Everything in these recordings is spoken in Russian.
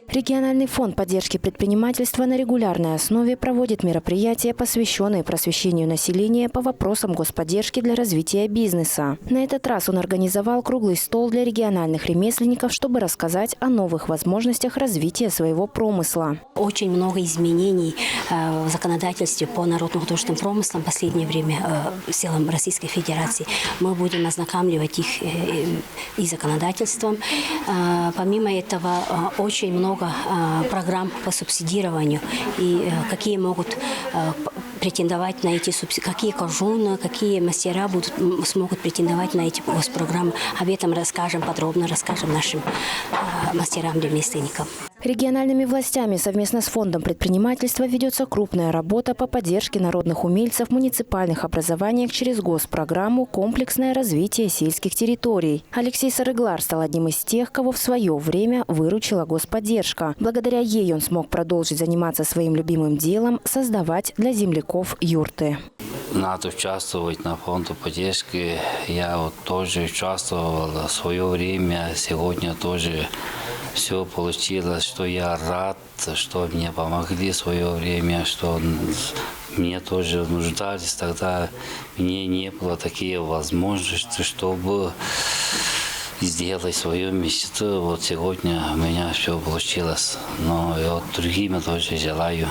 Региональный фонд поддержки предпринимательства на регулярной основе проводит мероприятия, посвященные просвещению населения по вопросам господдержки для развития бизнеса. На этот раз он организовал круглый стол для региональных ремесленников, чтобы рассказать о новых возможностях развития своего промысла. Очень много изменений в законодательстве по народно-художественным промыслам в последнее время силам Российской Федерации. Мы будем ознакомливать их и законодательством. Помимо этого, очень много программ по субсидированию и какие могут претендовать на эти субсидии, какие кожуны, какие мастера смогут претендовать на эти госпрограммы. Об этом подробно расскажем нашим мастерам-ремесленникам. Региональными властями совместно с Фондом предпринимательства ведется крупная работа по поддержке народных умельцев в муниципальных образованиях через госпрограмму «Комплексное развитие сельских территорий». Алексей Сарыглар стал одним из тех, кого в свое время выручила господдержка. Благодаря ей он смог продолжить заниматься своим любимым делом – создавать для земляков юрты. Надо участвовать на фонду поддержки. Я тоже участвовал в свое время. Сегодня тоже все получилось, что я рад, что мне помогли в свое время, что мне тоже нуждались. Тогда мне не было таких возможностей, чтобы сделать свою мечту. Вот сегодня у меня все получилось. Но и другим тоже желаю.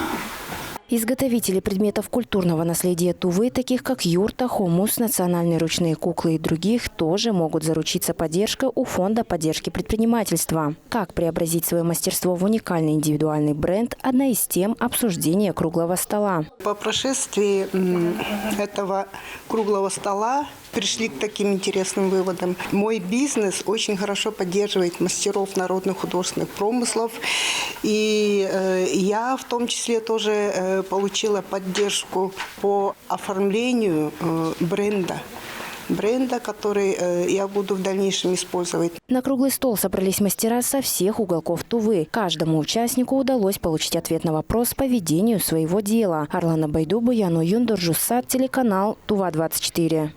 Изготовители предметов культурного наследия Тувы, таких как юрта, хомус, национальные ручные куклы и других, тоже могут заручиться поддержкой у Фонда поддержки предпринимательства. Как преобразить свое мастерство в уникальный индивидуальный бренд – одна из тем обсуждения круглого стола. По прошествии этого круглого стола пришли к таким интересным выводам. Мой бизнес очень хорошо поддерживает мастеров народных художественных промыслов. И я в том числе тоже получила поддержку по оформлению бренда, который я буду в дальнейшем использовать. На круглый стол собрались мастера со всех уголков Тувы. Каждому участнику удалось получить ответ на вопрос по ведению своего дела. Арлана Байдубу, Яно Юндуржусат, телеканал Тува-24.